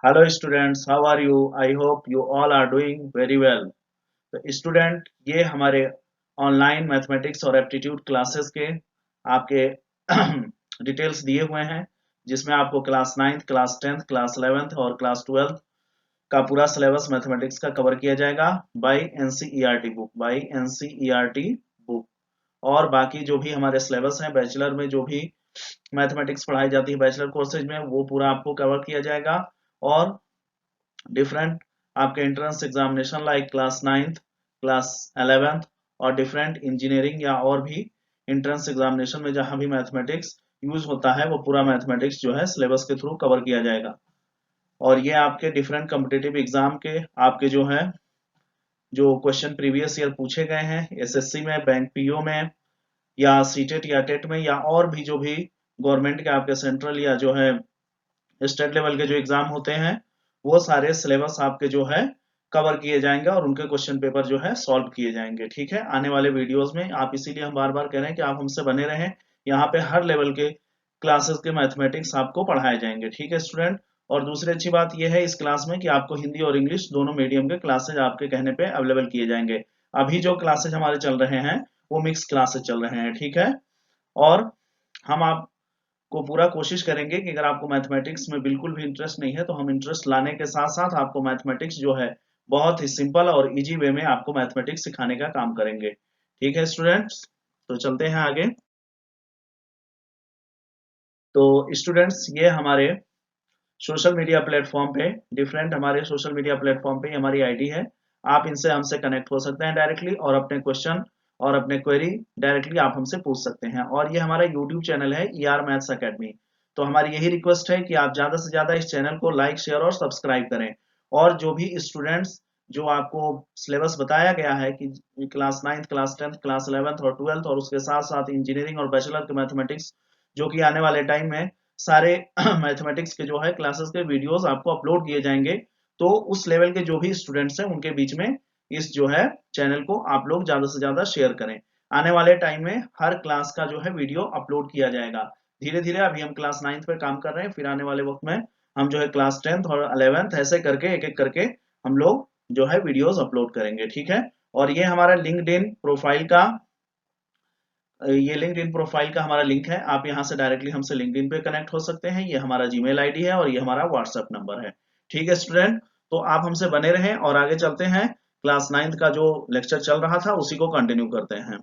Hello students, how are you? I hope you all are doing very well. तो student ये हमारे online mathematics और aptitude classes के आपके डिटेल्स दिए हुए हैं जिसमें आपको class 9th, class 10th, class 11th और क्लास 12th का पूरा सिलेबस मैथमेटिक्स का कवर किया जाएगा बाय एनसीईआरटी बुक। और बाकी जो भी हमारे सिलेबस हैं बैचलर में जो भी मैथमेटिक्स पढ़ाई जाती है बैचलर कोर्सेज में वो पूरा आपको कवर किया जाएगा। और डिफरेंट आपके entrance examination like class 9th, class 11th और डिफरेंट इंजीनियरिंग या और भी एंट्रेंस एग्जामिनेशन में जहां भी मैथमेटिक्स यूज होता है वो पूरा मैथमेटिक्स जो है सिलेबस के थ्रू कवर किया जाएगा। और ये आपके डिफरेंट कॉम्पिटिटिव एग्जाम के आपके जो है जो क्वेश्चन प्रीवियस ईयर पूछे गए हैं एसएससी में, बैंक पीओ में या सीटेट या टेट में या और भी जो भी गवर्नमेंट के आपके सेंट्रल या जो है स्टेट लेवल के जो एग्जाम होते हैं वो सारे सिलेबस आपके जो है कवर किए जाएंगे और उनके क्वेश्चन पेपर जो है सॉल्व किए जाएंगे। ठीक है, आने वाले वीडियोस में आप, इसीलिए हम बार बार कह रहे हैं कि आप हमसे बने रहें। यहाँ पे हर लेवल के क्लासेस के मैथमेटिक्स आपको पढ़ाए जाएंगे। ठीक है स्टूडेंट। और दूसरी अच्छी बात यह है इस क्लास में कि आपको हिंदी और इंग्लिश दोनों मीडियम के क्लासेज आपके कहने पे अवेलेबल किए जाएंगे। अभी जो क्लासेज हमारे चल रहे हैं वो मिक्स क्लासेज चल रहे हैं। ठीक है। और हम आप को पूरा कोशिश करेंगे कि अगर आपको मैथमेटिक्स में बिल्कुल भी इंटरेस्ट नहीं है तो हम इंटरेस्ट लाने के साथ साथ आपको मैथमेटिक्स जो है बहुत ही सिंपल और इजी वे में आपको मैथमेटिक्स सिखाने का काम करेंगे। ठीक है स्टूडेंट्स, तो चलते हैं आगे। तो स्टूडेंट्स ये हमारे सोशल मीडिया प्लेटफॉर्म पे डिफरेंट हमारे सोशल मीडिया प्लेटफॉर्म पे हमारी आईडी है। आप इनसे हमसे कनेक्ट हो सकते हैं डायरेक्टली और अपने क्वेश्चन और अपने क्वेरी डायरेक्टली आप हमसे पूछ सकते हैं। और ये हमारा यूट्यूब चैनल है ER मैथ्स अकेडमी। तो हमारी यही रिक्वेस्ट है कि आप ज्यादा से ज्यादा इस चैनल को लाइक, शेयर और सब्सक्राइब करें। और जो भी स्टूडेंट्स जो आपको सिलेबस बताया गया है कि class 9th, class 10th, class 11th और 12th और उसके साथ साथ इंजीनियरिंग और बैचलर के मैथमेटिक्स जो कि आने वाले टाइम में सारे मैथमेटिक्स के जो है क्लासेस के वीडियोस आपको अपलोड किए जाएंगे। तो उस लेवल के जो भी स्टूडेंट्स हैं उनके बीच में इस जो है चैनल को आप लोग ज्यादा से ज्यादा शेयर करें। आने वाले टाइम में हर क्लास का जो है वीडियो अपलोड किया जाएगा धीरे धीरे। अभी हम क्लास 9th पे काम कर रहे हैं, फिर आने वाले वक्त में हम जो है क्लास 10th और 11th ऐसे करके एक एक करके हम लोग जो है वीडियोस अपलोड करेंगे। ठीक है। और ये हमारा लिंक्डइन प्रोफाइल का ये लिंक्डइन प्रोफाइल का हमारा लिंक है। आप यहाँ से डायरेक्टली हमसे लिंक्डइन पे कनेक्ट हो सकते हैं। ये हमारा जीमेल आईडी है और ये हमारा व्हाट्सएप नंबर है। ठीक है स्टूडेंट, तो आप हमसे बने रहें और आगे चलते हैं। क्लास 9th का जो लेक्चर चल रहा था उसी को कंटिन्यू करते हैं।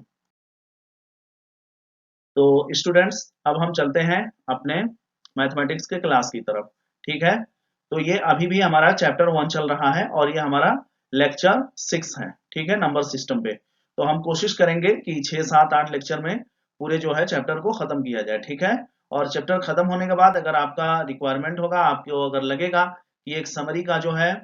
तो स्टूडेंट्स अब हम चलते हैं अपने मैथमेटिक्स के क्लास की तरफ। ठीक है। तो ये अभी भी हमारा चैप्टर 1 चल रहा है और ये हमारा लेक्चर 6 है। ठीक है, नंबर सिस्टम पे। तो हम कोशिश करेंगे कि 6, 7, 8 लेक्चर में पूरे जो है चैप्टर को खत्म किया जाए। ठीक है। और चैप्टर खत्म होने के बाद अगर आपका रिक्वायरमेंट होगा, आपको अगर लगेगा कि एक समरी का जो है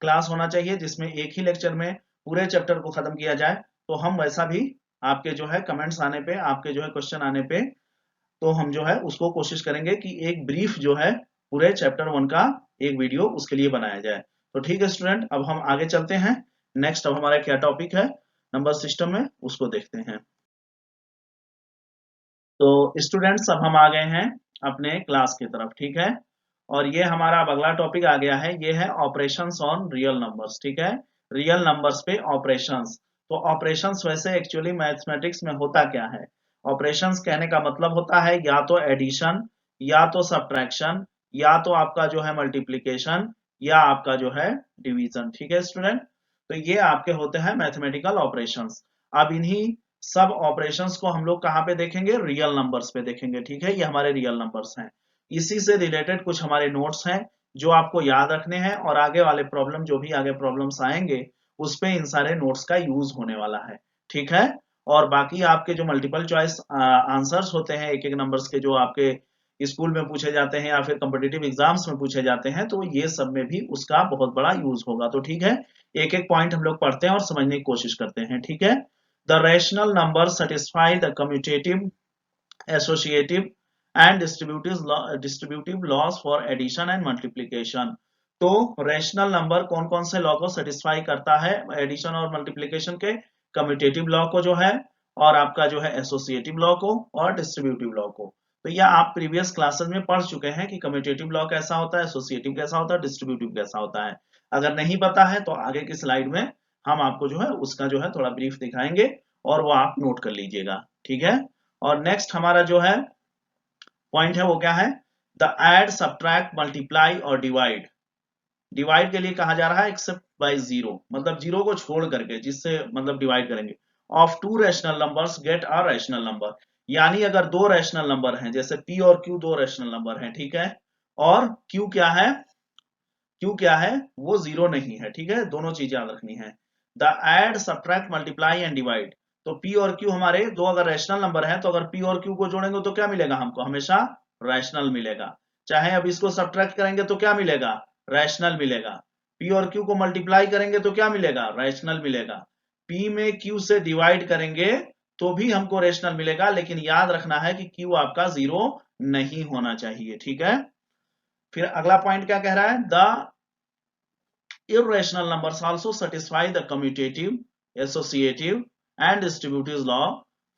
क्लास होना चाहिए जिसमें एक ही लेक्चर में पूरे चैप्टर को खत्म किया जाए, तो हम वैसा भी आपके जो है कमेंट्स आने पे, आपके जो है क्वेश्चन आने पे, तो हम जो है उसको कोशिश करेंगे कि एक ब्रीफ जो है पूरे चैप्टर 1 का एक वीडियो उसके लिए बनाया जाए। तो ठीक है स्टूडेंट, अब हम आगे चलते हैं। नेक्स्ट अब हमारा क्या टॉपिक है नंबर सिस्टम में उसको देखते हैं। तो स्टूडेंट्स अब हम आ गए हैं अपने क्लास की तरफ। ठीक है। और ये हमारा अब अगला टॉपिक आ गया है, ये है ऑपरेशंस ऑन रियल नंबर्स। ठीक है, रियल नंबर्स पे ऑपरेशंस। तो ऑपरेशंस वैसे एक्चुअली मैथमेटिक्स में होता क्या है? ऑपरेशंस कहने का मतलब होता है या तो एडिशन, या तो सब्ट्रैक्शन, या तो आपका जो है मल्टीप्लिकेशन, या आपका जो है डिवीजन। ठीक है स्टूडेंट, तो ये आपके होते हैं मैथमेटिकल ऑपरेशंस। अब इन्हीं सब ऑपरेशंस को हम लोग कहाँ पे देखेंगे? रियल नंबर्स पे देखेंगे। ठीक है, ये हमारे रियल नंबर्स हैं। इसी से रिलेटेड कुछ हमारे नोट्स हैं जो आपको याद रखने हैं और आगे वाले प्रॉब्लम जो भी आगे प्रॉब्लम्स आएंगे उस पे इन सारे नोट्स का यूज होने वाला है। ठीक है। और बाकी आपके जो मल्टीपल चॉइस आंसर्स होते हैं एक एक नंबर्स के जो आपके स्कूल में पूछे जाते हैं या फिर कॉम्पिटिटिव एग्जाम्स में पूछे जाते हैं, तो ये सब में भी उसका बहुत बड़ा यूज होगा। तो ठीक है, एक एक पॉइंट हम लोग पढ़ते हैं और समझने की कोशिश करते हैं। ठीक है। The rational numbers satisfy the commutative, associative and distributive laws for addition and multiplication। तो रैशनल नंबर कौन कौन से लॉ को सेटिस्फाई करता है एडिशन और मल्टीप्लिकेशन के? कम्यूटेटिव लॉ को जो है, और आपका जो है एसोसिएटिव लॉ को और डिस्ट्रीब्यूटिव लॉ को। तो यह आप प्रीवियस क्लासेस में पढ़ चुके हैं कि कम्यूटेटिव लॉ कैसा होता है, एसोसिएटिव कैसा होता है, डिस्ट्रीब्यूटिव कैसा होता है। अगर नहीं पता है तो आगे की स्लाइड में हम आपको जो है उसका जो है थोड़ा ब्रीफ दिखाएंगे और वो आप नोट कर लीजिएगा, ठीक है। और नेक्स्ट हमारा जो है पॉइंट है वो क्या है, द ऐड, सब्ट्रैक्ट, मल्टीप्लाई और डिवाइड। डिवाइड के लिए कहा जा रहा है एक्सेप्ट बाय जीरो, मतलब जीरो को छोड़ करके, जिससे मतलब डिवाइड करेंगे। Of to rational numbers get a rational number, यानी अगर दो रैशनल नंबर हैं, जैसे पी और क्यू दो रैशनल नंबर हैं, ठीक है, और क्यू क्या है, क्यू क्या है, वो जीरो नहीं है, ठीक है, दोनों चीजें याद रखनी है। The add, subtract, multiply and divide, तो पी और क्यू हमारे दो अगर रैशनल नंबर है, तो अगर पी और क्यू को जोड़ेंगे तो क्या मिलेगा हमको, हमेशा रैशनल मिलेगा। चाहे अब इसको सब्ट्रैक्ट करेंगे तो क्या मिलेगा, रैशनल मिलेगा। पी और क्यू को मल्टीप्लाई करेंगे तो क्या मिलेगा, रैशनल मिलेगा। पी में क्यू से डिवाइड करेंगे तो भी हमको रैशनल मिलेगा, लेकिन याद रखना है कि क्यू आपका जीरो नहीं होना चाहिए, ठीक है। फिर अगला पॉइंट क्या कह रहा है, the irrational numbers also satisfy the commutative, associative and distributive law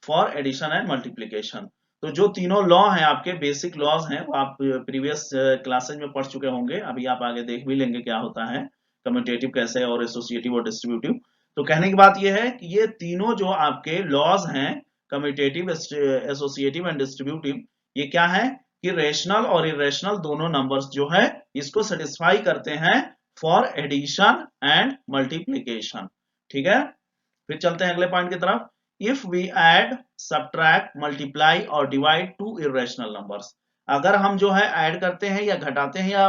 for addition and multiplication। तो जो तीनों लॉ हैं आपके बेसिक लॉज हैं वो आप प्रीवियस क्लासेज में पढ़ चुके होंगे, अभी आप आगे देख भी लेंगे क्या होता है कम्यूटेटिव कैसे और एसोसिएटिव और डिस्ट्रीब्यूटिव। तो कहने की बात यह है कि ये तीनों जो आपके लॉज हैं कम्यूटेटिव, एसोसिएटिव एंड डिस्ट्रीब्यूटिव, ये क्या है कि रेशनल और इरेशनल दोनों नंबर्स जो है इसको सेटिस्फाई करते हैं फॉर एडिशन एंड मल्टीप्लीकेशन, ठीक है। फिर चलते हैं अगले पॉइंट की तरफ। If we add, subtract, multiply और डिवाइड टू इरेशनल नंबर्स, अगर हम जो है ऐड करते हैं या घटाते हैं या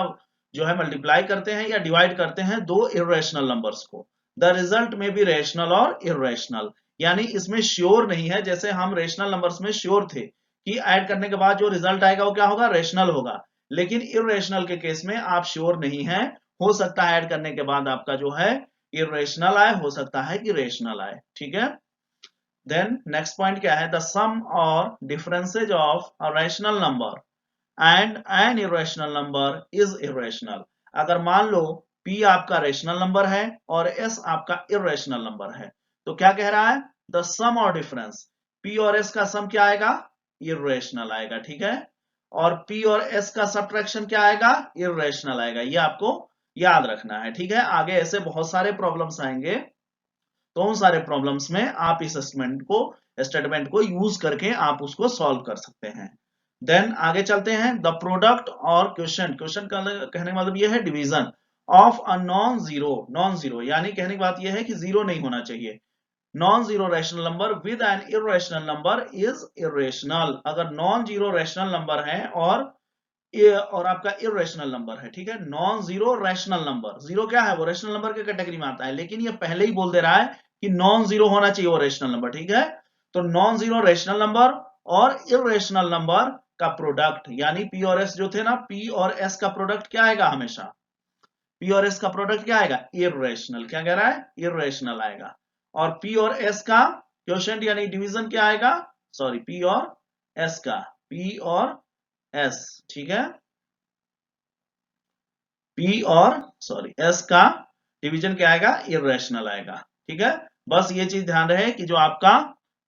जो है मल्टीप्लाई करते हैं या डिवाइड करते हैं दो इरेशनल नंबर्स को, द रिजल्ट में भी रेशनल और इरेशनल, यानी इसमें श्योर नहीं है, जैसे हम रेशनल नंबर्स में श्योर थे कि ऐड करने के बाद जो रिजल्ट आएगा वो क्या होगा, रेशनल होगा, लेकिन इरेशनल के केस में आप श्योर नहीं है, हो सकता है ऐड करने के बाद आपका जो है इरेशनल आए, हो सकता है कि रेशनल आए, ठीक है। देन नेक्स्ट पॉइंट क्या है, द सम और differences of a rational number and an irrational number is irrational. अगर मान लो p आपका रेशनल नंबर है और s आपका इरेशनल नंबर है, तो क्या कह रहा है, द सम और डिफरेंस, p और s का सम क्या आएगा, इरेशनल आएगा, ठीक है, और p और s का सब्ट्रैक्शन क्या आएगा, इरेशनल आएगा, ये आपको याद रखना है, ठीक है। आगे ऐसे बहुत सारे प्रॉब्लम्स आएंगे, तो उन सारे प्रॉब्लम्स में आप इस स्टेटमेंट को यूज करके आप उसको सॉल्व कर सकते हैं। देन आगे चलते हैं, द प्रोडक्ट और क्वेश्चन, क्वेश्चन कहने का मतलब यह है division of a non zero, non zero यानी कहने की बात यह है कि जीरो नहीं होना चाहिए, non zero rational number with an irrational number is irrational. अगर नॉन जीरो रैशनल नंबर है और आपका इरेशनल नंबर है, ठीक है, non zero rational number, zero क्या है, वो रैशनल नंबर के कैटेगरी में आता है, लेकिन ये पहले ही बोल दे रहा है कि नॉन जीरो होना चाहिए वो रैशनल नंबर, ठीक है। तो नॉन जीरो रैशनल नंबर और इरेशनल नंबर का प्रोडक्ट, यानी पी और एस जो थे ना, पी और एस का प्रोडक्ट क्या आएगा, हमेशा पी और एस का प्रोडक्ट क्या आएगा, इरेशनल, क्या कह रहा है, इरेशनल आएगा। और पी और एस का क्वोशिएंट यानी डिवीजन क्या आएगा, सॉरी पी और एस का, पी और एस, ठीक है, पी और सॉरी एस का डिवीजन क्या आएगा, इरेशनल आएगा, ठीक है। बस ये चीज ध्यान रहे कि जो आपका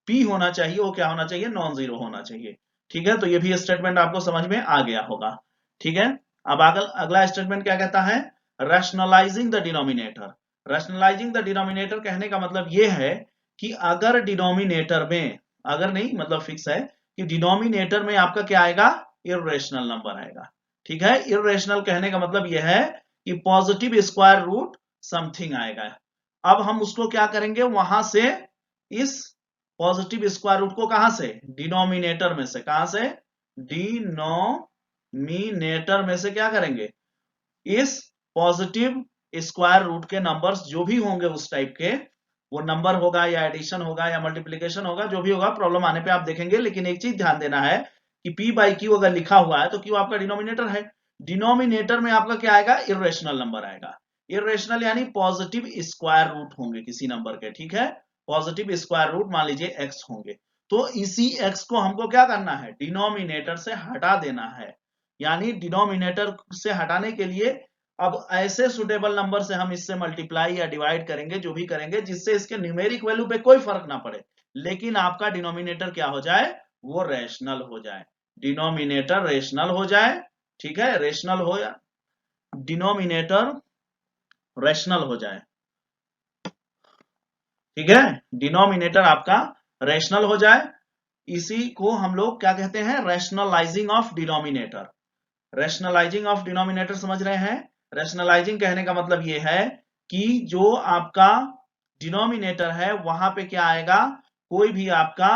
पी होना चाहिए वो क्या होना चाहिए, नॉन जीरो होना चाहिए, ठीक है। तो ये भी स्टेटमेंट आपको समझ में आ गया होगा, ठीक है। अब अगला स्टेटमेंट क्या कहता है, rationalising the denominator. Rationalising the denominator कहने का मतलब ये है कि अगर डिनोमिनेटर में, अगर नहीं मतलब फिक्स है कि डिनोमिनेटर में आपका क्या आएगा, इरेशनल नंबर आएगा, ठीक है। इरेशनल कहने का मतलब यह है कि पॉजिटिव स्क्वायर रूट समथिंग आएगा। अब हम उसको क्या करेंगे, वहां से इस पॉजिटिव स्क्वायर रूट को कहां से, डिनोमिनेटर में से, कहां से, डिनोमिनेटर में से क्या करेंगे, इस पॉजिटिव स्क्वायर रूट के नंबर्स जो भी होंगे उस टाइप के, वो नंबर होगा या एडिशन होगा या मल्टीप्लीकेशन होगा, जो भी होगा प्रॉब्लम आने पे आप देखेंगे, लेकिन एक चीज ध्यान देना है कि p बाई क्यू अगर लिखा हुआ है तो q आपका डिनोमिनेटर है, डिनोमिनेटर में आपका क्या आएगा, इरेशनल नंबर आएगा। इरेशनल यानी पॉजिटिव स्क्वायर रूट होंगे किसी नंबर के, ठीक है, पॉजिटिव स्क्वायर रूट मान लीजिए x होंगे, तो इसी x को हमको क्या करना है, डिनोमिनेटर से हटा देना है। यानी डिनोमिनेटर से हटाने के लिए अब ऐसे सुटेबल नंबर से हम इससे मल्टीप्लाई या डिवाइड करेंगे, जो भी करेंगे, जिससे इसके न्यूमेरिक वैल्यू पे कोई फर्क ना पड़े, लेकिन आपका डिनोमिनेटर क्या हो जाए, वो रैशनल हो जाए, डिनोमिनेटर रेशनल हो जाए, ठीक है, रेशनल हो, डिनोमिनेटर रेशनल हो जाए, ठीक है, डिनोमिनेटर आपका रेशनल हो जाए, इसी को हम लोग क्या कहते हैं, rationalising of denominator. Rationalising of denominator समझ रहे हैं? रैशनलाइजिंग कहने का मतलब ये है कि जो आपका डिनोमिनेटर है वहां पे क्या आएगा, कोई भी आपका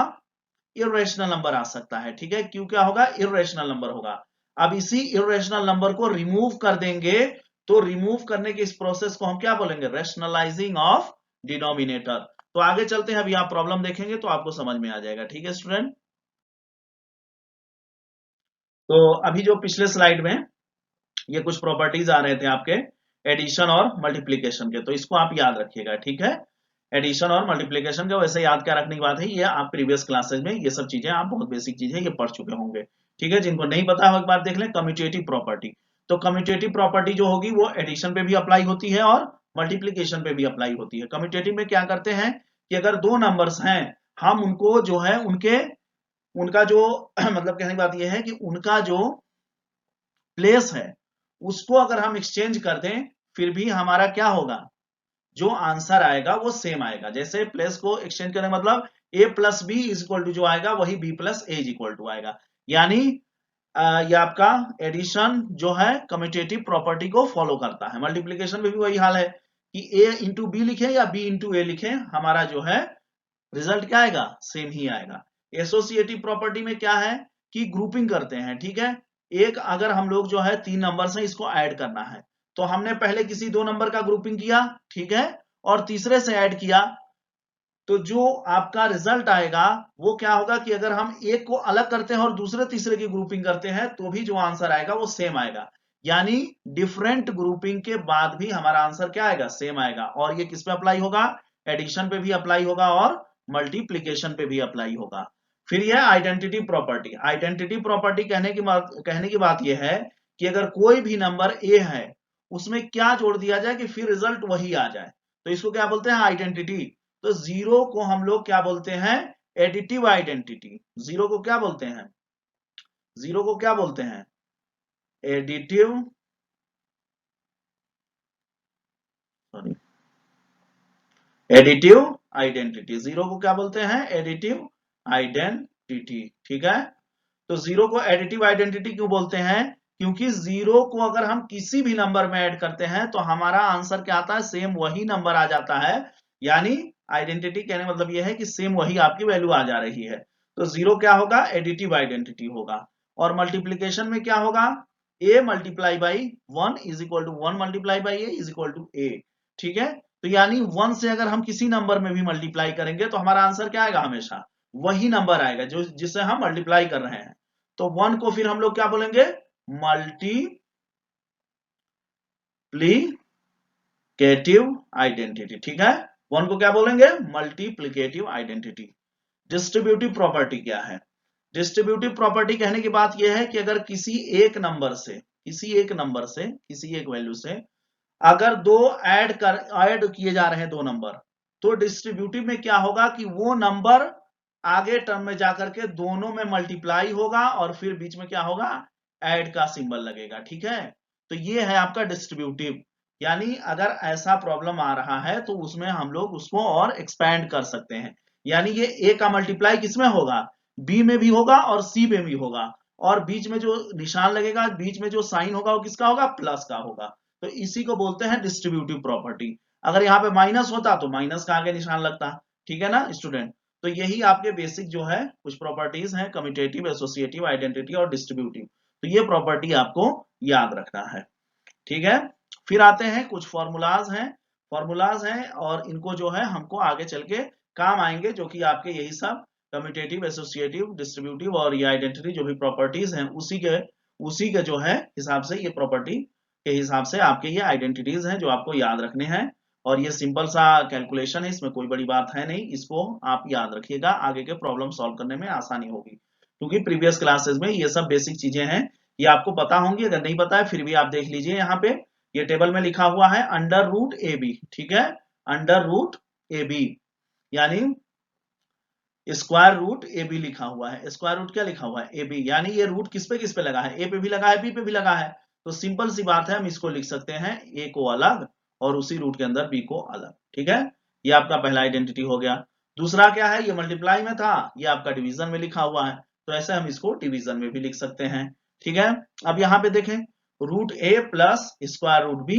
इरेशनल नंबर आ सकता है, ठीक है, क्यों क्या होगा, इरेशनल नंबर होगा। अब इसी इरेशनल नंबर को रिमूव कर देंगे, तो रिमूव करने की इस प्रोसेस को हम क्या बोलेंगे, रैशनलाइजिंग ऑफ डिनोमिनेटर। तो आगे चलते हैं, अभी आप प्रॉब्लम देखेंगे तो आपको समझ में आ जाएगा, ठीक है स्टूडेंट। तो अभी जो पिछले स्लाइड में ये कुछ प्रॉपर्टीज आ रहे थे आपके एडिशन और मल्टीप्लीकेशन के, तो इसको आप याद रखिएगा, ठीक है, एडिशन और मल्टीप्लीकेशन का वैसे याद क्या रखने की बात है, ये आप प्रीवियस क्लासेज में ये सब चीजें आप बहुत बेसिक चीजें ये पढ़ चुके होंगे, ठीक है, जिनको नहीं पता है एक बार देख लें। कम्यूटेटिव प्रॉपर्टी, तो कम्यूटेटिव प्रॉपर्टी जो होगी वो एडिशन पे भी अप्लाई होती है और मल्टीप्लीकेशन पे भी अप्लाई होती है। कम्यूटेटिव में क्या करते हैं कि अगर दो नंबर्स हैं, हम उनको जो है उनके उनका जो मतलब कहने की बात यह है कि उनका जो प्लेस है उसको अगर हम एक्सचेंज कर दें, फिर भी हमारा क्या होगा, जो आंसर आएगा वो सेम आएगा। जैसे प्लेस को एक्सचेंज करने मतलब a plus B is equal to जो आएगा वही b plus A is equal to आएगा। यानी ये आपका एडिशन जो है कम्यूटेटिव प्रॉपर्टी को फॉलो करता है। मल्टीप्लीकेशन में भी वही हाल है कि a इंटू बी लिखे या b इंटू ए लिखे, हमारा जो है रिजल्ट क्या आएगा, सेम ही आएगा। एसोसिएटिव प्रॉपर्टी में क्या है कि ग्रुपिंग करते हैं, ठीक है, एक अगर हम लोग जो है तीन नंबर से इसको ऐड करना है, तो हमने पहले किसी दो नंबर का ग्रुपिंग किया, ठीक है, और तीसरे से ऐड किया, तो जो आपका रिजल्ट आएगा वो क्या होगा कि अगर हम एक को अलग करते हैं और दूसरे तीसरे की ग्रुपिंग करते हैं तो भी जो आंसर आएगा वो सेम आएगा। यानी डिफरेंट ग्रुपिंग के बाद भी हमारा आंसर क्या आएगा, सेम आएगा। और ये किस पे अप्लाई होगा, एडिशन पे भी अप्लाई होगा और मल्टीप्लीकेशन पे भी अप्लाई होगा। फिर यह आइडेंटिटी प्रॉपर्टी, आइडेंटिटी प्रॉपर्टी कहने की बात यह है कि अगर कोई भी नंबर ए है उसमें क्या जोड़ दिया जाए कि फिर रिजल्ट वही आ जाए, तो इसको क्या बोलते हैं, आइडेंटिटी। तो जीरो को हम लोग क्या बोलते हैं, एडिटिव आइडेंटिटी। जीरो को क्या बोलते हैं, जीरो को क्या बोलते हैं, additive, sorry, additive identity. Zero को क्या बोलते हैं, एडिटिव आइडेंटिटी, ठीक है। तो जीरो को एडिटिव आइडेंटिटी क्यों बोलते हैं, क्योंकि जीरो को अगर हम किसी भी नंबर में ऐड करते हैं तो हमारा आंसर क्या आता है, सेम वही नंबर आ जाता है। यानी आइडेंटिटी कहने मतलब यह है कि सेम वही आपकी वैल्यू आ जा रही है। तो जीरो क्या होगा, एडिटिव आइडेंटिटी होगा। और मल्टीप्लीकेशन में क्या होगा, A multiply by one is equal to one multiply by A is equal to A, ठीक है। तो यानी वन से अगर हम किसी नंबर में भी मल्टीप्लाई करेंगे तो हमारा आंसर क्या आएगा, हमेशा वही नंबर आएगा जो जिसे हम मल्टीप्लाई कर रहे हैं। तो वन को फिर हम लोग क्या बोलेंगे, मल्टीप्लीकेटिव आइडेंटिटी, ठीक है। वन को क्या बोलेंगे, मल्टीप्लीकेटिव आइडेंटिटी। डिस्ट्रीब्यूटिव प्रॉपर्टी क्या है, डिस्ट्रीब्यूटिव प्रॉपर्टी कहने की बात यह है कि अगर किसी एक नंबर से किसी एक वैल्यू से अगर दो ऐड किए जा रहे हैं दो नंबर, तो डिस्ट्रीब्यूटिव में क्या होगा कि वो नंबर आगे टर्म में जाकर के दोनों में मल्टीप्लाई होगा और फिर बीच में क्या होगा, ऐड का सिंबल लगेगा, ठीक है। तो ये है आपका डिस्ट्रीब्यूटिव। यानी अगर ऐसा प्रॉब्लम आ रहा है तो उसमें हम लोग उसको और एक्सपैंड कर सकते हैं। यानी ये ए का मल्टीप्लाई किसमें होगा, बी में भी होगा और सी में भी होगा, और बीच में जो निशान लगेगा, बीच में जो साइन होगा वो किसका होगा, प्लस का होगा। तो इसी को बोलते हैं डिस्ट्रीब्यूटिव प्रॉपर्टी। अगर यहाँ पे माइनस होता तो माइनस का आगे निशान लगता, ठीक है ना स्टूडेंट। तो यही आपके बेसिक जो है कुछ प्रॉपर्टीज हैं, कम्यूटेटिव, एसोसिएटिव, आइडेंटिटी और डिस्ट्रीब्यूटिव। तो ये प्रॉपर्टी आपको याद रखना है, ठीक है। फिर आते हैं कुछ फॉर्मूलाज हैं और इनको जो है हमको आगे चल के काम आएंगे, जो कि आपके यही सब कम्यूटेटिव, एसोसिएटिव, डिस्ट्रीब्यूटिव और ये आइडेंटिटी जो भी प्रॉपर्टीज हैं उसी के जो है हिसाब से, ये प्रॉपर्टी के हिसाब से आपके ये आइडेंटिटीज हैं जो आपको याद रखने हैं। और ये सिंपल सा कैलकुलेशन है, इसमें कोई बड़ी बात है नहीं, इसको आप याद रखिएगा, आगे के प्रॉब्लम सॉल्व करने में आसानी होगी, क्योंकि प्रीवियस क्लासेस में ये सब बेसिक चीजें हैं, ये आपको पता होंगी। अगर नहीं पता है फिर भी आप देख लीजिए, यहाँ पे ये टेबल में लिखा हुआ है अंडर रूट ए बी, ठीक है, अंडर रूट ए बी, यानी स्क्वायर रूट ए बी लिखा हुआ है। स्क्वायर रूट क्या लिखा हुआ है? ए बी, यानी ये रूट किस पे लगा है? ए पे भी लगा है, बी पे भी लगा है। तो सिंपल सी बात है, हम इसको लिख सकते हैं ए को अलग और उसी रूट के अंदर बी को अलग। ठीक है, ये आपका पहला आइडेंटिटी हो गया। दूसरा क्या है? ये मल्टीप्लाई में था, ये आपका डिवीजन में लिखा हुआ है, तो ऐसे हम इसको डिवीजन में भी लिख सकते हैं। ठीक है, अब यहाँ पे देखें, रूट ए प्लस स्क्वायर रूट बी,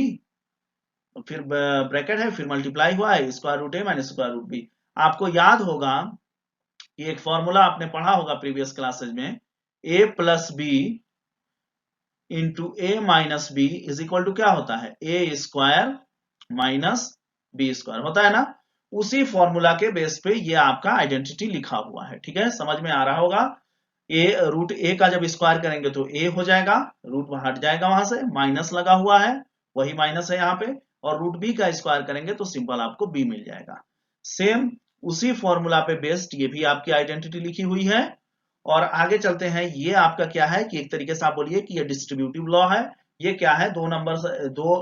फिर ब्रैकेट है, फिर मल्टीप्लाई हुआ है स्क्वायर रूट ए माइनस स्क्वायर रूट बी। आपको याद होगा कि एक फॉर्मूला आपने पढ़ा होगा प्रीवियस क्लासेज में, A plus B into A minus B is equal to क्या होता है? A square minus B square होता है ना। उसी फॉर्मूला के बेस पे ये आपका आइडेंटिटी लिखा हुआ है। ठीक है, समझ में आ रहा होगा। ए रूट ए का जब स्क्वायर करेंगे तो ए हो जाएगा, रूट हट जाएगा, वहां से माइनस लगा हुआ है, वही माइनस है यहाँ पे, और रूट बी का स्क्वायर करेंगे तो सिंपल आपको बी मिल जाएगा। सेम उसी फॉर्मूला पे बेस्ड ये भी आपकी आइडेंटिटी लिखी हुई है। और आगे चलते हैं, ये आपका क्या है कि एक तरीके से आप बोलिए कि ये डिस्ट्रीब्यूटिव लॉ है। ये क्या है? दो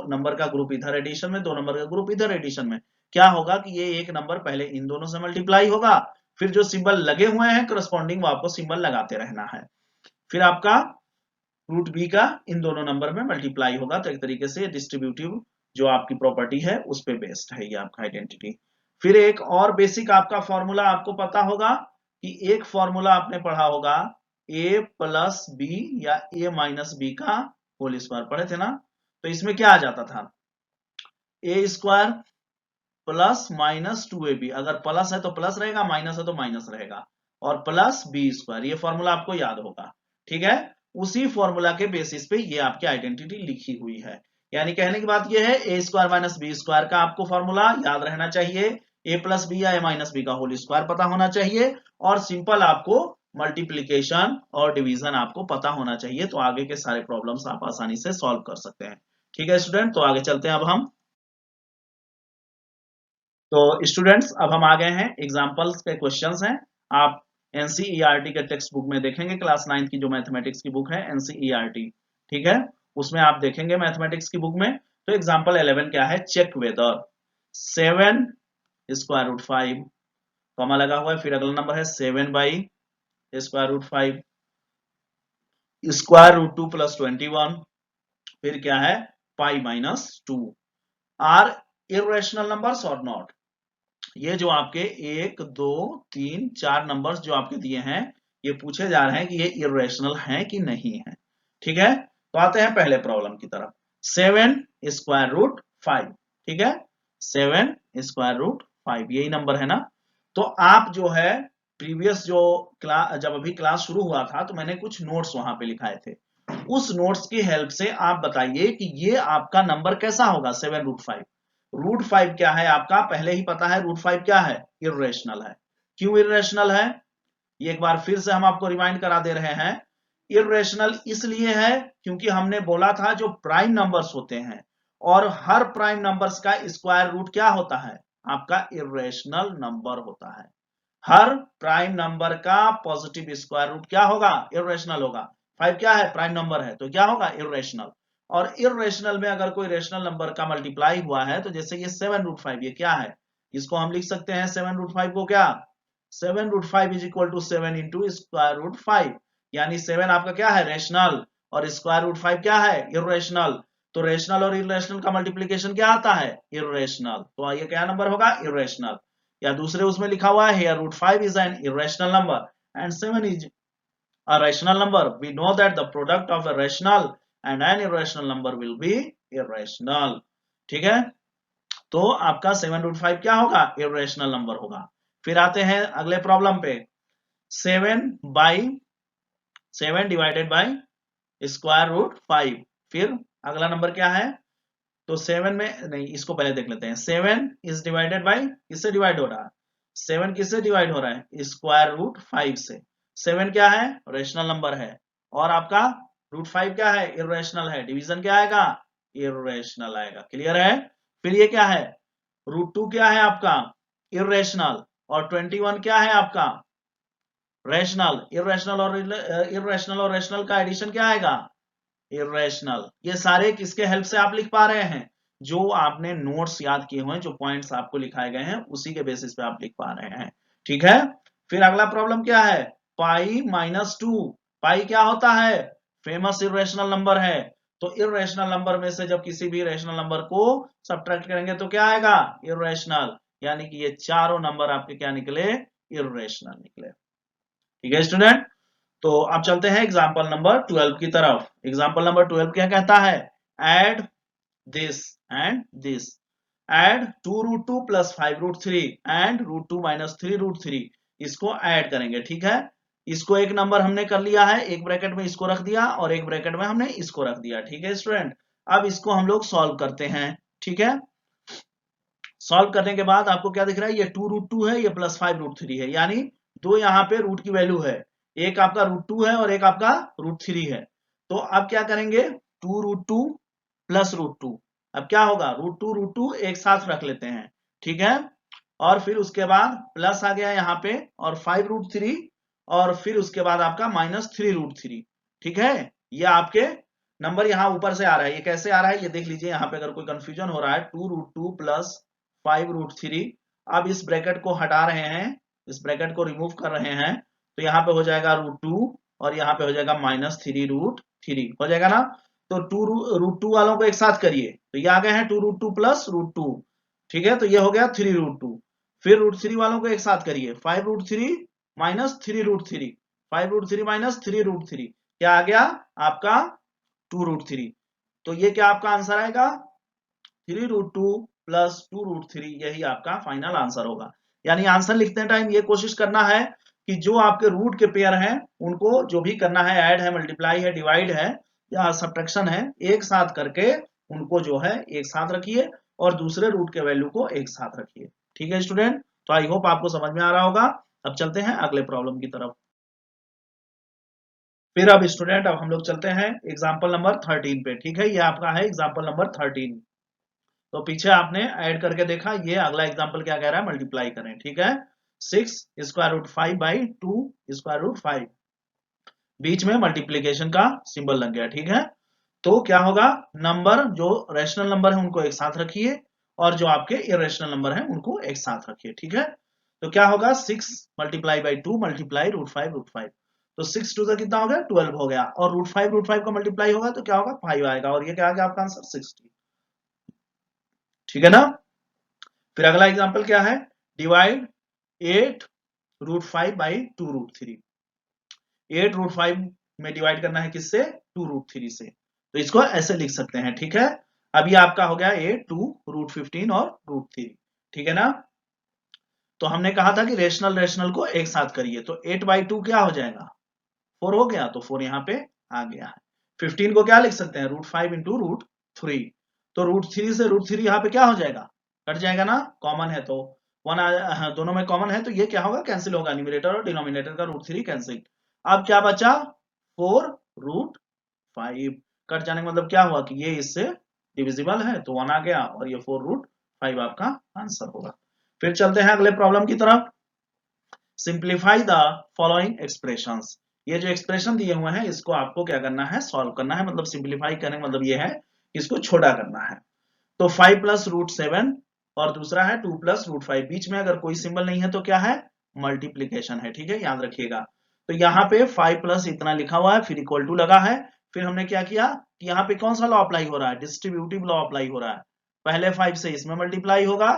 नंबर का ग्रुप इधर एडिशन में, दो नंबर का ग्रुप इधर एडिशन में, क्या होगा कि ये एक नंबर पहले इन दोनों से मल्टीप्लाई होगा, फिर जो सिंबल लगे हुए हैं करस्पॉन्डिंग वो आपको सिंबल लगाते रहना है, फिर आपका रूट बी का इन दोनों नंबर में मल्टीप्लाई होगा। तो एक तरीके से डिस्ट्रीब्यूटिव जो आपकी प्रॉपर्टी है उस पे बेस्ड है ये आपका आइडेंटिटी। फिर एक और बेसिक आपका फॉर्मूला आपको पता होगा कि एक फॉर्मूला आपने पढ़ा होगा ए प्लस बी या ए माइनस बी का होल स्क्वायर, पढ़े थे ना। तो इसमें क्या आ जाता था? A square plus minus two A B, अगर प्लस है तो प्लस रहेगा, माइनस है तो माइनस रहेगा, और प्लस बी स्क्वायर, ये फॉर्मूला आपको याद होगा। ठीक है, उसी फॉर्मूला के बेसिस पे ये आपकी आइडेंटिटी लिखी हुई है। यानी कहने की बात ये है, A square minus B square का आपको फॉर्मूला याद रहना चाहिए, ए प्लस बी या ए माइनस बी का होल स्क्वायर पता होना चाहिए, और सिंपल आपको मल्टीप्लीकेशन और डिवीजन आपको पता होना चाहिए। तो आगे के सारे प्रॉब्लम्स आप आसानी से सॉल्व कर सकते हैं। ठीक है स्टूडेंट, तो आगे चलते हैं अब हम। तो स्टूडेंट्स अब हम आ गए हैं एग्जांपल्स के क्वेश्चंस हैं। आप एनसीईआरटी के टेक्स्ट बुक में देखेंगे, क्लास 9 की जो मैथमेटिक्स की बुक है एनसीईआरटी, ठीक है, उसमें आप देखेंगे मैथमेटिक्स की बुक में। तो एग्जांपल 11 क्या है? Check whether 7 square root 5 comma लगा हुआ है, फिर अगला नंबर है 7 by square root 5 square root 2 plus 21, फिर क्या है? Pi minus 2 are irrational numbers और नॉट। ये जो आपके 1 2 3 4 नंबर्स जो आपके दिए हैं, ये पूछे जा रहे हैं कि ये इरेशनल हैं कि नहीं है। ठीक है, तो आते हैं पहले प्रॉब्लम की तरफ। 7 स्क्वायर रूट 5, ठीक है, 7 स्क्वायर रूट 5 यही नंबर है ना। तो आप जो है प्रीवियस जो क्लास, जब अभी क्लास शुरू हुआ था तो मैंने कुछ नोट्स वहां पे लिखाए थे, उस नोट्स की हेल्प से आप बताइए कि ये आपका नंबर कैसा होगा 7 रूट 5। रूट 5 क्या है आपका? पहले ही पता है, रूट 5 क्या है? इर्रेशनल है। क्यों इर्रेशनल है? ये एक बार फिर से हम आपको रिमाइंड करा दे रहे हैं। इर्रेशनल इसलिए है क्योंकि हमने बोला था जो प्राइम नंबर्स होते हैं, और हर प्राइम नंबर्स का स्क्वायर रूट क्या होता है? आपका इर्रेशनल नंबर होता है। हर प्राइम नंबर का पॉजिटिव स्क्वायर रूट क्या होगा? इर्रेशनल होगा। 5 क्या है? प्राइम नंबर है, तो क्या होगा? इर्रेशनल। और इर्रेशनल में अगर कोई रेशनल नंबर का मल्टीप्लाई हुआ है, तो जैसे ये 7 रूट 5, ये क्या है? इसको हम लिख सकते हैं 7 रूट 5 को क्या? 7 root 5 is equal to 7 into square root 5, यानी 7 आपका क्या है? रेशनल, और स्क्वायर रूट 5 क्या है? इर्रेशनल। तो रेशनल और इर्रेशनल का मल्टीप्लीकेशन क्या आता है? इर्रेशनल। तो ये क्या नंबर होगा? इर्रेशनल। या दूसरे उसमें लिखा हुआ है here root 5 is an irrational number and 7 is a rational number. We know that the product of a rational and an irrational number will be irrational. ठीक है, तो आपका 7 रूट 5 क्या होगा? irrational नंबर होगा। फिर आते हैं अगले प्रॉब्लम पे, 7 डिवाइडेड बाई स्क्वायर रूट 5, फिर अगला नंबर क्या है? तो 7 में नहीं, इसको पहले देख लेते हैं। 7 इज डिवाइडेड बाई, किससे डिवाइड हो रहा है? 7 किससे डिवाइड हो रहा है? स्क्वायर रूट 5 से। 7 क्या है? रेशनल नंबर है, और आपका रूट 5 क्या है? इर्रेशनल है। डिवीजन क्या आएगा? इर्रेशनल आएगा। क्लियर है? फिर ये क्या है? रूट 2 क्या है आपका? इर्रेशनल। और 21 क्या है आपका? रेशनल। इर्रेशनल और रेशनल का एडिशन क्या आएगा? इरेशनल। ये सारे किसके हेल्प से आप लिख पा रहे हैं? जो आपने नोट्स याद किए हुए हैं, जो पॉइंट्स आपको लिखाए गए हैं, उसी के बेसिस पे आप लिख पा रहे हैं। ठीक है, फिर अगला प्रॉब्लम क्या है, पाई माइनस 2। पाई क्या होता है, फेमस इरेशनल नंबर है। तो इरेशनल नंबर में से जब किसी भी रेशनल नंबर को सब्ट्रैक्ट करेंगे तो क्या आएगा, इरेशनल, यानी कि ये चारों नंबर आपके क्या निकले, इरेशनल निकले। ठीक है स्टूडेंट, तो अब चलते हैं एग्जांपल नंबर 12 की तरफ। एग्जांपल नंबर 12 क्या कहता है, add this and this, add 2 root 2 plus 5 root 3 and root 2 minus 3 root 3, इसको ऐड करेंगे। ठीक है, इसको एक नंबर हमने कर लिया है, एक ब्रैकेट में इसको रख दिया और एक ब्रैकेट में हमने इसको रख दिया। ठीक है स्टूडेंट, अब इसको हम लोग सॉल्व करते हैं। ठीक है, सॉल्व करने के बाद आपको क्या दिख रहा है, ये 2 रूट 2 है, ये प्लस 5 रूट 3 है, यानी दो यहाँ पे रूट की वैल्यू है, एक आपका रूट 2 है और एक आपका रूट 3 है। तो अब क्या करेंगे, 2 रूट 2 प्लस रूट 2, अब क्या होगा, रूट टू एक साथ रख लेते हैं। ठीक है, और फिर उसके बाद प्लस आ गया यहाँ पे और 5 रूट 3, और फिर उसके बाद आपका माइनस 3 रूट 3। ठीक है, ये आपके नंबर यहाँ ऊपर से आ रहा है, ये कैसे आ रहा है ये देख लीजिए, यहाँ पे अगर कोई कंफ्यूजन हो रहा है, 2 रूट 2 प्लस 5 रूट 3, अब इस ब्रैकेट को हटा रहे हैं, इस ब्रैकेट को रिमूव कर रहे हैं, तो यहाँ पे हो जाएगा रूट 2 और यहाँ पे हो जाएगा माइनस 3 रूट 3, हो जाएगा ना। तो 2 रूट 2 वालों को एक साथ करिए, तो ये आ गए हैं 2 रूट 2 प्लस रूट 2। ठीक है, तो ये हो गया 3 रूट 2। फिर रूट 3 वालों को एक साथ करिए, 5 root 3 minus 3 root 3, 5 root 3 minus 3 root 3, क्या आ गया आपका 2 रूट 3। तो ये क्या आपका आंसर आएगा, 3 रूट 2 प्लस 2 रूट 3, यही आपका फाइनल आंसर होगा। यानी आंसर लिखते टाइम ये कोशिश करना है कि जो आपके रूट के पेयर हैं उनको जो भी करना है, ऐड है, मल्टीप्लाई है, डिवाइड है या सब्ट्रैक्शन है, एक साथ करके उनको जो है एक साथ रखिए और दूसरे रूट के वैल्यू को एक साथ रखिए। ठीक है स्टूडेंट, तो आई होप आपको समझ में आ रहा होगा। अब चलते हैं अगले प्रॉब्लम की तरफ। फिर अब स्टूडेंट अब हम लोग चलते हैं एग्जाम्पल नंबर 13 पे। ठीक है, ये आपका है एग्जाम्पल नंबर 13। तो पीछे आपने ऐड करके देखा, ये अगला एग्जाम्पल क्या कह रहा है, मल्टीप्लाई करें। ठीक है, 6 square root 5 by 2 square root 5, बीच में मल्टीप्लीकेशन का सिंबल लग गया। ठीक है, तो क्या होगा, नंबर जो रैशनल नंबर है उनको एक साथ रखिए और जो आपके इरेशनल नंबर है उनको एक साथ रखिए। ठीक है, तो क्या होगा, 6 multiply by 2 multiply root 5 root 5, तो 6 टू कितना हो गया, 12 हो गया, और रूट 5 का मल्टीप्लाई होगा तो क्या होगा, 5 आएगा, और ये क्या आ गया आपका आंसर 60। ठीक है ना। फिर अगला एग्जांपल क्या है, divide 8 root 5 by 2 root 3, 8 root 5 में डिवाइड करना है किससे, 2 रूट 3 से, तो इसको ऐसे लिख सकते हैं। ठीक है, अभी आपका हो गया 8 2 रूट 15 और रूट 3। ठीक है ना, तो हमने कहा था कि रेशनल रेशनल को एक साथ करिए, तो 8 बाई 2 क्या हो जाएगा, 4 हो गया, तो 4 यहाँ पे आ गया है। 15 को क्या लिख सकते हैं, रूट 5 इंटू रूट 3, तो रूट 3 से रूट 3 यहाँ पे क्या हो जाएगा, कट जाएगा ना, कॉमन है तो वन दोनों में कॉमन है, तो ये क्या होगा, कैंसिल होगा, न्यूमरेटर और डिनोमिनेटर का रूट 3 कैंसिल। अब क्या बचा, 4 रूट 5, कट जाने का मतलब क्या हुआ कि ये इससे डिविजिबल है तो 1 आ गया, और ये 4 रूट 5 आपका आंसर होगा। फिर चलते हैं अगले प्रॉब्लम की तरफ। सिंप्लीफाई द फॉलोइंग एक्सप्रेशंस, ये जो एक्सप्रेशन दिए हुए हैं इसको आपको क्या करना है, सॉल्व करना है, मतलब सिंप्लीफाई करने का मतलब ये है इसको छोटा करना है। तो 5 प्लस रूट 7 और दूसरा है 2 प्लस रूट 5, बीच में अगर कोई सिंबल नहीं है तो क्या है, मल्टीप्लीकेशन है। ठीक है, याद रखिएगा। तो यहाँ पे 5 प्लस इतना लिखा हुआ है, फिर इक्वल टू लगा है, फिर हमने क्या किया कि यहाँ पे कौन सा लॉ अप्लाई हो रहा है, डिस्ट्रीब्यूटिव लॉ अप्लाई हो रहा है। पहले 5 से इसमें मल्टीप्लाई होगा,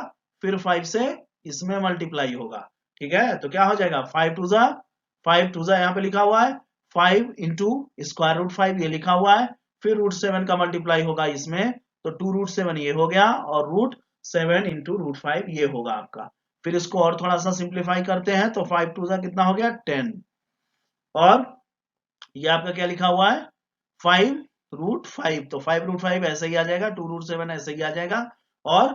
फिर 5 से इसमें मल्टीप्लाई होगा। ठीक है, तो क्या हो जाएगा, 5 टू जा यहाँ पे लिखा हुआ है 5 इंटू स्क्वायर रूट 5, ये लिखा हुआ है, फिर रूट 7 का मल्टीप्लाई होगा इसमें, तो 2 रूट 7 ये हो गया, और रूट 7 इंटू रूट 5 ये होगा आपका। फिर इसको और थोड़ा सा सिंप्लीफाई करते हैं, तो 5 टू जा कितना हो गया 10, और ये आपका क्या लिखा हुआ है 5 रूट 5, तो 5 रूट 5 ऐसे ही आ जाएगा, 2 रूट 7 ऐसे ही आ जाएगा, और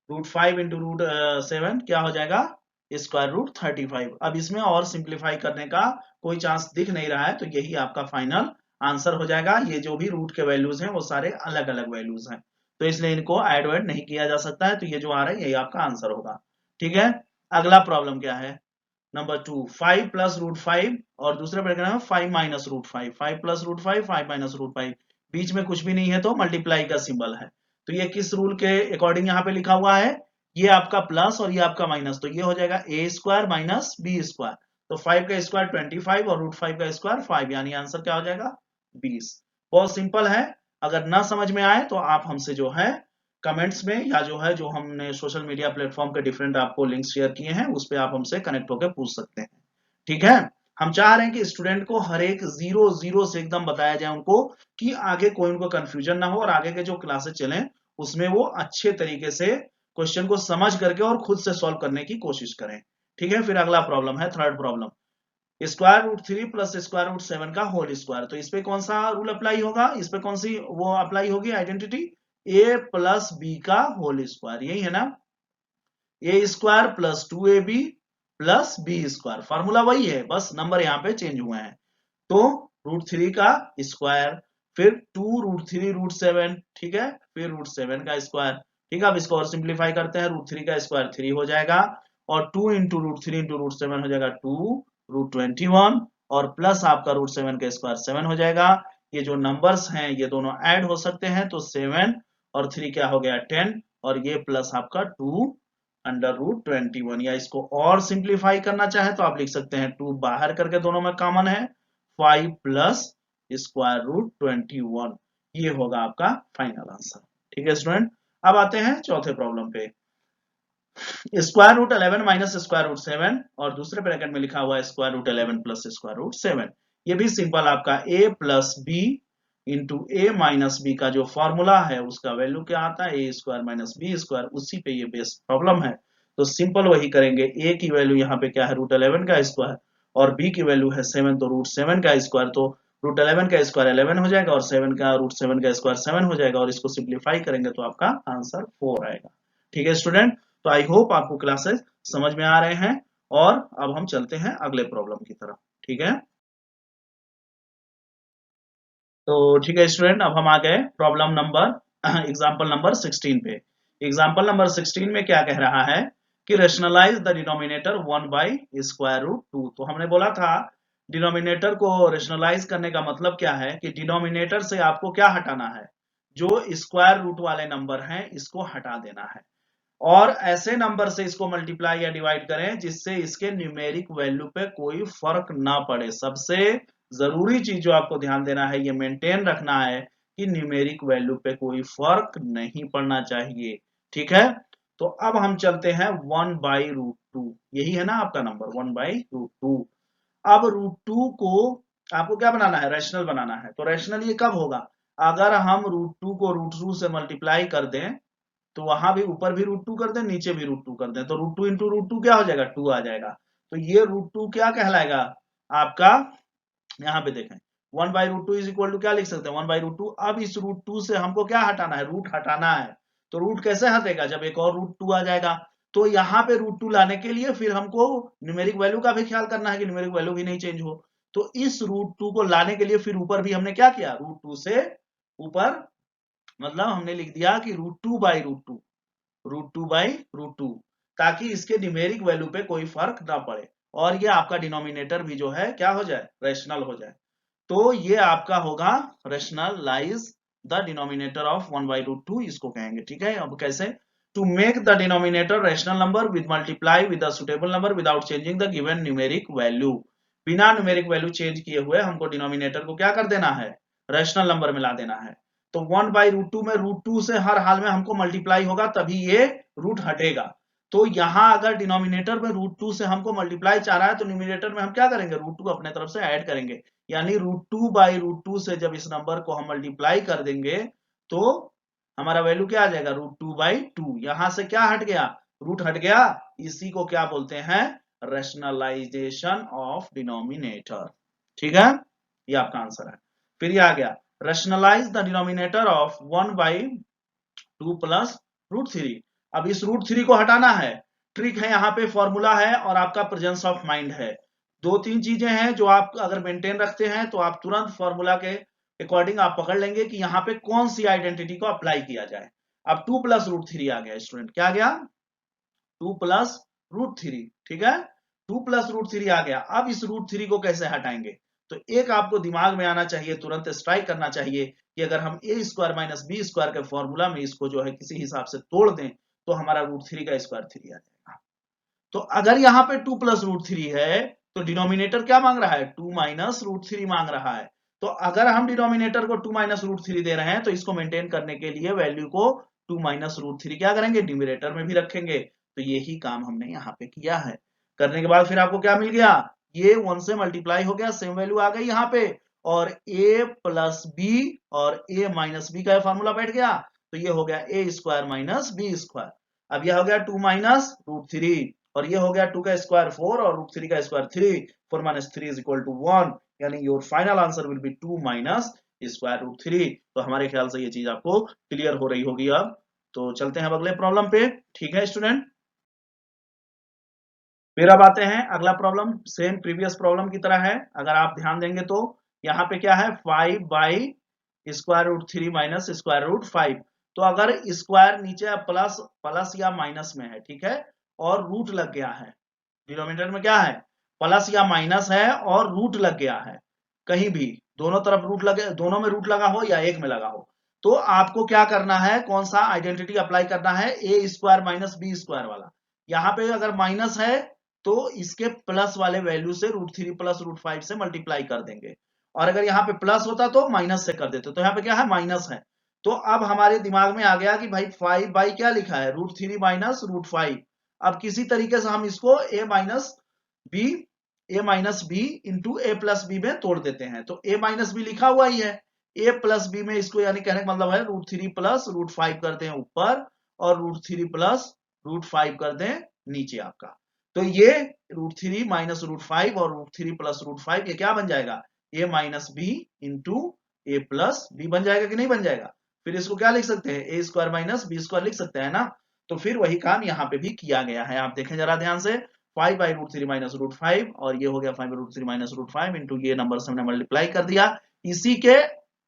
रूट 5 इंटू रूट 7 क्या हो जाएगा, स्क्वायर रूट 35। अब इसमें और सिंप्लीफाई करने का कोई चांस दिख नहीं रहा है, तो यही आपका फाइनल आंसर हो जाएगा। ये जो भी रूट के वैल्यूज हैं वो सारे अलग अलग वैल्यूज हैं, तो इसलिए इनको ऐड वैड नहीं किया जा सकता है, तो ये जो आ रहा है यही आपका आंसर होगा। ठीक है, अगला प्रॉब्लम क्या है, नंबर 2, 5 प्लस रूट 5 और दूसरे पैराग्राफ में 5 minus root 5, 5 plus root 5 5 minus root 5, बीच में कुछ भी नहीं है तो मल्टीप्लाई का सिंबल है, तो ये किस रूल के अकॉर्डिंग यहाँ पे लिखा हुआ है, ये आपका प्लस और ये आपका माइनस, तो ये हो जाएगा ए स्क्वायर माइनस बी स्क्वायर, तो 5 का स्क्वायर 25 और √5 का स्क्वायर 5, यानी आंसर क्या हो जाएगा 20। बहुत सिंपल है। अगर ना समझ में आए तो आप हमसे जो है कमेंट्स में या जो है जो हमने सोशल मीडिया प्लेटफॉर्म के डिफरेंट आपको लिंक शेयर किए हैं उस पर आप हमसे कनेक्ट होकर पूछ सकते हैं। ठीक है। हम चाह रहे हैं कि स्टूडेंट को हर एक जीरो जीरो से एकदम बताया जाए उनको, कि आगे कोई उनको कंफ्यूजन ना हो और आगे के जो क्लासेस चलें उसमें वो अच्छे तरीके से क्वेश्चन को समझ करके और खुद से सॉल्व करने की कोशिश करें। ठीक है। फिर अगला प्रॉब्लम है थर्ड प्रॉब्लम, √3 प्लस √7 का होल स्क्वायर। तो इस पे कौन सा रूल अप्लाई होगा, इस पे कौन सी वो अप्लाई होगी आइडेंटिटी, a प्लस बी का होल स्क्वायर, यही है ना, A square plus 2ab plus B square, formula वही है, बस नंबर यहाँ पे चेंज हुए हैं। तो √3 का स्क्वायर, फिर 2√3 √7, ठीक है, फिर √7 का स्क्वायर। ठीक है। अब इसको और सिंप्लीफाई करते हैं, √3 का स्क्वायर 3 हो जाएगा और 2 इंटू √3 इंटू √7 हो जाएगा 2√21 और प्लस आपका √7 का स्क्वायर 7 हो जाएगा। ये जो नंबर्स हैं ये दोनों ऐड हो सकते हैं, तो 7 और 3 क्या हो गया 10 और ये प्लस आपका 2√21, या इसको और सिंप्लीफाई करना चाहे तो आप लिख सकते हैं 2 बाहर करके दोनों में कॉमन है, 5 प्लस √21, ये होगा आपका फाइनल आंसर। ठीक है स्टूडेंट। अब आते हैं चौथे प्रॉब्लम पे, √11 माइनस √7 और दूसरे ब्रैकेट में लिखा हुआ है √11 प्लस √7। ये भी सिंपल आपका a plus B into A minus B का जो फॉर्मूला है उसका वैल्यू क्या आता है, a² माइनस बी स्क्वायर, उसी पे ये बेस्ड प्रॉब्लम है। तो सिंपल वही करेंगे, a की वैल्यू यहाँ पे क्या है √11 का स्क्वायर और b की वैल्यू है 7, तो √7 का स्क्वायर, तो √11 का स्क्वायर 11 हो जाएगा और 7 का √7 का स्क्वायर 7 हो जाएगा और इसको सिंप्लीफाई करेंगे तो आपका आंसर 4 आएगा। ठीक है स्टूडेंट। तो आई होप आपको क्लासेस समझ में आ रहे हैं और अब हम चलते हैं अगले प्रॉब्लम की तरफ। ठीक है। तो ठीक है स्टूडेंट, अब हम आ गए प्रॉब्लम नंबर एग्जांपल नंबर 16 पे। एग्जांपल नंबर 16 में क्या कह रहा है कि रेशनलाइज द डिनोमिनेटर 1 बाई √2। तो हमने बोला था डिनोमिनेटर को रेशनलाइज करने का मतलब क्या है कि डिनोमिनेटर से आपको क्या हटाना है, जो स्क्वायर रूट वाले नंबर हैं इसको हटा देना है और ऐसे नंबर से इसको मल्टीप्लाई या डिवाइड करें जिससे इसके न्यूमेरिक वैल्यू पे कोई फर्क ना पड़े। सबसे जरूरी चीज जो आपको ध्यान देना है, ये मेंटेन रखना है कि न्यूमेरिक वैल्यू पे कोई फर्क नहीं पड़ना चाहिए। ठीक है। तो अब हम चलते हैं 1/√2, यही है ना आपका नंबर 1/√2। अब √2 को आपको क्या बनाना है, रैशनल बनाना है। तो रैशनल ये कब होगा, अगर हम √2 को √2 से मल्टीप्लाई कर दें तो वहां भी ऊपर भी √2 कर दें नीचे भी √2 कर दें, तो √2 इंटू √2 क्या हो जाएगा 2 आ जाएगा। तो ये √2 क्या कहलाएगा आपका, यहाँ पे देखें 1/√2 इज इक्वल टू क्या लिख सकते हैं 1/√2। अब इस √2 से हमको क्या हटाना है, रूट हटाना है। तो रूट कैसे हटेगा, जब एक और √2 आ जाएगा। तो यहाँ पे √2 लाने के लिए फिर हमको न्यूमेरिक वैल्यू का भी ख्याल करना है कि न्यूमेरिक वैल्यू भी नहीं चेंज हो। तो इस √2 को लाने के लिए फिर ऊपर भी हमने क्या किया, √2 से ऊपर मतलब हमने लिख दिया कि √2/√2, √2/√2, ताकि इसके न्यूमेरिक वैल्यू पे कोई फर्क ना पड़े और ये आपका डिनोमिनेटर भी जो है क्या हो जाए, रैशनल हो जाए। तो ये आपका होगा रेशनलाइज द डिनोमिनेटर ऑफ 1/√2, इसको कहेंगे। ठीक है। अब कैसे, to make the denominator rational number with multiply with a suitable number without changing the given numeric value. बिना न्यूमेरिक वैल्यू चेंज किए हुए हमको डिनोमिनेटर को क्या कर देना है, रैशनल नंबर में ला देना है। तो 1/√2 में √2 से हर हाल में हमको मल्टीप्लाई होगा तभी ये रूट हटेगा। तो यहां अगर डिनोमिनेटर में √2 से हमको मल्टीप्लाई चाह रहा है तो न्यूमिनेटर में हम क्या करेंगे, √2 अपने तरफ से ऐड करेंगे, यानी √2/√2 से जब इस नंबर को हम मल्टीप्लाई कर देंगे तो हमारा वैल्यू क्या आ जाएगा, √2/2। यहां से क्या हट गया, रूट हट गया। इसी को क्या बोलते हैं, रैशनलाइजेशन ऑफ डिनोमिनेटर। ठीक है। ये आपका आंसर है। फिर ये आ गया rationalize the denominator of 1/2 plus √3। अब इस √3 को हटाना है, ट्रिक है यहाँ पे, फॉर्मूला है और आपका प्रेजेंस ऑफ माइंड है। दो तीन चीजें हैं जो आप अगर मेंटेन रखते हैं तो आप तुरंत फॉर्मूला के अकॉर्डिंग आप पकड़ लेंगे कि यहाँ पे कौन सी आइडेंटिटी को अप्लाई किया जाए। अब 2 प्लस √3 आ गया स्टूडेंट, क्या आ गया 2 प्लस √3। ठीक है। 2 प्लस √3 आ गया। अब इस √3 को कैसे हटाएंगे, तो एक आपको दिमाग में आना चाहिए, तुरंत स्ट्राइक करना चाहिए कि अगर हम a² माइनस बी स्क्वायर के फॉर्मूला में इसको जो है किसी हिसाब से तोड़ दें तो हमारा √3 का स्क्वायर 3 आ जाएगा। तो अगर यहाँ पे 2 प्लस √3 है तो डिनोमिनेटर क्या मांग रहा है, 2 माइनस रूट थ्री मांग रहा है। तो अगर हम डिनोमिनेटर को 2 माइनस रूट थ्री दे रहे हैं तो इसको मेंटेन करने के लिए वैल्यू को 2 माइनस रूट थ्री क्या करेंगे, न्यूमरेटर में भी रखेंगे। तो यही काम हमने यहाँ पे किया है। करने के बाद फिर आपको क्या मिल गया, ये 1 से मल्टीप्लाई हो गया, सेम वैल्यू आ गई यहाँ पे, और a प्लस बी और a माइनस बी का फॉर्मूला बैठ गया। तो ये हो गया a square minus B square. अब यह हो गया 2 माइनस रूट थ्री, और ये हो गया 2 का स्क्वायर 4 और रूट थ्री का स्क्वायर 3, 4 माइनस 3 इज इक्वल टू 1, यानी your final answer will be 2 minus square root three. तो हमारे ख्याल से ये चीज आपको क्लियर हो रही होगी अब। तो चलते हैं अब अगले प्रॉब्लम पे, ठीक है स्टूडेंट। फिर अब आते हैं अगला प्रॉब्लम, सेम प्रीवियस प्रॉब्लम की तरह है। अगर आप ध्यान देंगे तो यहाँ पे क्या है, 5 by square root three minus square root 5। तो अगर स्क्वायर नीचे प्लस प्लस या माइनस में है, ठीक है, और रूट लग गया है, डिनोमिनेटर में क्या है, प्लस या माइनस है और रूट लग गया है, कहीं भी दोनों तरफ रूट लगे, दोनों में रूट लगा हो या एक में लगा हो, तो आपको क्या करना है, कौन सा आइडेंटिटी अप्लाई करना है, A square minus B square वाला। यहाँ पे अगर माइनस है तो इसके प्लस वाले वैल्यू से root three plus root five से मल्टीप्लाई कर देंगे, और अगर यहाँ पे प्लस होता तो माइनस से कर देते। तो यहाँ पे क्या है, माइनस है। तो अब हमारे दिमाग में आ गया कि भाई 5 बाई क्या लिखा है, root three minus root five. अब किसी तरीके से हम इसको B A minus B into A plus B में तोड़ देते हैं। तो ए माइनस बी लिखा हुआ ही है, ए प्लस बी में इसको यानी कहने का मतलब है root three plus root five कर दें ऊपर, और root three plus root five कर दें नीचे आपका। तो ये root three minus root five और root three plus root five, ये क्या बन जाएगा, A minus B into A plus B बन जाएगा कि नहीं बन जाएगा। फिर इसको क्या लिख सकते हैं, ए स्क्वायर माइनस बी स्क्वायर लिख सकते हैं ना। तो फिर वही काम यहाँ पे भी किया गया है, आप देखें जरा ध्यान से, 5 by root three minus root five, और ये हो गया 5 root three minus root five into ये नंबर से हमने मल्टीप्लाई कर दिया, इसी के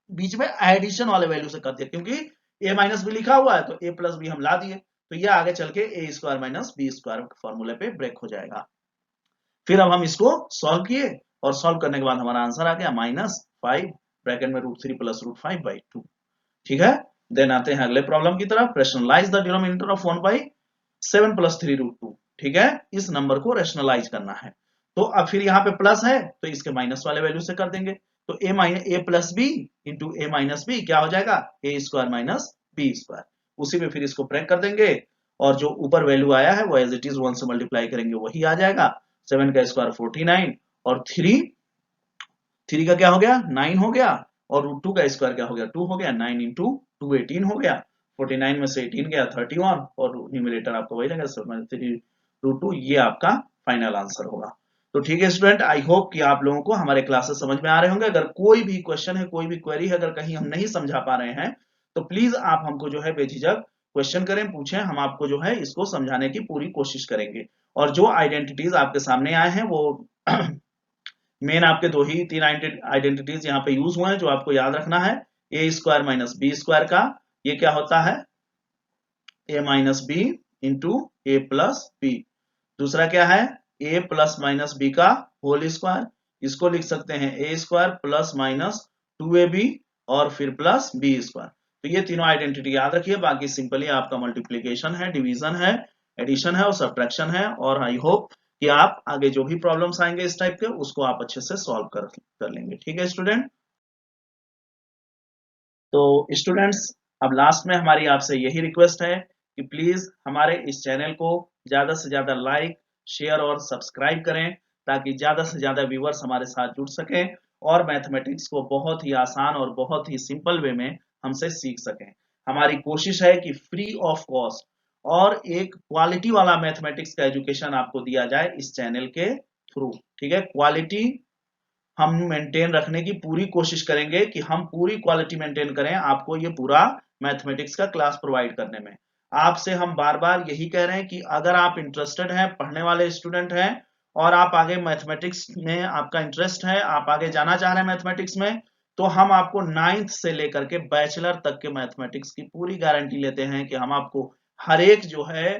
बीच में एडिशन वाले वैल्यू से कर दिया, क्योंकि ए माइनस बी लिखा हुआ है तो ए प्लस बी हम ला दिए, तो ये आगे चल के ए स्क्वायर माइनस बी स्क्वायर फॉर्मूले पे ब्रेक हो जाएगा। फिर अब हम इसको सॉल्व किए, और सॉल्व करने के बाद हमारा आंसर आ गया -5 ब्रैकेट में root three plus root five by two. ठीक है, देन आते हैं अगले प्रॉब्लम की तरफ। Rationalise the denominator of 1 by 7 plus 3 root 2। ठीक है, इस नंबर को रैशनलाइज करना है। तो अब फिर यहाँ पे प्लस है तो इसके माइनस वाले वैल्यू से कर देंगे। तो ए plus B into A minus B क्या हो जाएगा, ए स्क्वायर माइनस बी स्क्वायर। उसी में फिर इसको ब्रेक कर देंगे, और जो ऊपर वैल्यू आया है वो एज इट इज 1 से मल्टीप्लाई करेंगे वही आ जाएगा। 7 का स्क्वायर 49, और 3 का क्या हो गया, 9 हो गया, और रूट 2 का स्क्वायर क्या हो गया, 2 हो गया, 9 इंटू 2 18 हो गया, 49 में से 18 गया 31, और न्यूमरेटर आपको वही रहेगा 3 रूट 2। ये आपका फाइनल आंसर होगा। तो ठीक है स्टूडेंट, आई होप कि आप लोगों को हमारे क्लासेस समझ में आ रहे होंगे। अगर कोई भी क्वेश्चन है, कोई भी क्वेरी है, अगर कहीं हम नहीं समझा पा रहे हैं तो प्लीज आप हमको जो है बेझिझक क्वेश्चन करें, पूछें, हम आपको जो है इसको समझाने की पूरी कोशिश करेंगे। और जो आइडेंटिटीज आपके सामने आए हैं वो मेन आपके तीन आइडेंटिटीज यहाँ पे यूज हुए हैं, जो आपको याद रखना है। A square minus B square का ये क्या होता है, ए minus B into A plus B. दूसरा क्या है, ए प्लस माइनस बी का होल स्क्वायर, इसको लिख सकते हैं ए स्क्वायर प्लस माइनस 2ab और फिर प्लस बी स्क्वायर। तो ये तीनों आइडेंटिटी याद रखिए। बाकी सिंपली आपका मल्टीप्लीकेशन है, डिवीजन है, एडिशन है और सब्ट्रैक्शन है। और आई होप कि आप आगे जो भी प्रॉब्लम्स आएंगे इस टाइप के, उसको आप अच्छे से सॉल्व कर लेंगे। ठीक है स्टूडेंट। तो स्टूडेंट्स, अब लास्ट में हमारी आपसे यही रिक्वेस्ट है कि प्लीज हमारे इस चैनल को ज्यादा से ज्यादा लाइक, शेयर और सब्सक्राइब करें, ताकि ज्यादा से ज्यादा व्यूअर्स हमारे साथ जुड़ सकें और मैथमेटिक्स को बहुत ही आसान और बहुत ही सिंपल वे में हमसे सीख सकें। हमारी कोशिश है कि फ्री ऑफ कॉस्ट और एक क्वालिटी वाला मैथमेटिक्स का एजुकेशन आपको दिया जाए इस चैनल के थ्रू। ठीक है, क्वालिटी हम मेंटेन रखने की पूरी कोशिश करेंगे कि हम पूरी क्वालिटी मेंटेन करें आपको ये पूरा मैथमेटिक्स का क्लास प्रोवाइड करने में। आपसे हम बार बार यही कह रहे हैं कि अगर आप इंटरेस्टेड हैं, पढ़ने वाले स्टूडेंट हैं, और आप आगे मैथमेटिक्स में आपका इंटरेस्ट है, आप आगे जाना चाह रहे हैं मैथमेटिक्स में, तो हम आपको 9th से लेकर के बैचलर तक के मैथमेटिक्स की पूरी गारंटी लेते हैं कि हम आपको हर एक जो है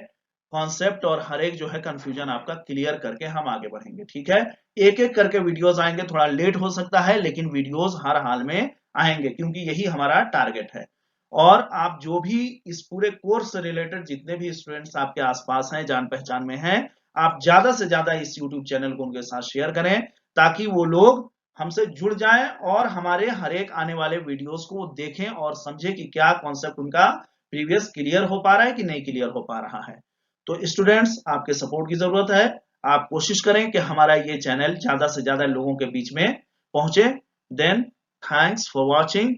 कॉन्सेप्ट और हर एक जो है कंफ्यूजन आपका क्लियर करके हम आगे बढ़ेंगे। ठीक है, एक एक करके वीडियोस आएंगे, थोड़ा लेट हो सकता है लेकिन वीडियोस हर हाल में आएंगे, क्योंकि यही हमारा टारगेट है। और आप जो भी इस पूरे कोर्स से रिलेटेड जितने भी स्टूडेंट्स आपके आसपास हैं, जान पहचान में हैं, आप ज्यादा से ज्यादा इस यूट्यूब चैनल को उनके साथ शेयर करें ताकि वो लोग हमसे जुड़ जाएं और हमारे हर एक आने वाले वीडियोस को देखें और समझें कि क्या कॉन्सेप्ट उनका प्रीवियस क्लियर हो पा रहा है कि नहीं क्लियर हो पा रहा है। तो स्टूडेंट्स, आपके सपोर्ट की जरूरत है। आप कोशिश करें कि हमारा ये चैनल ज्यादा से ज्यादा लोगों के बीच में पहुंचे। Then thanks for watching.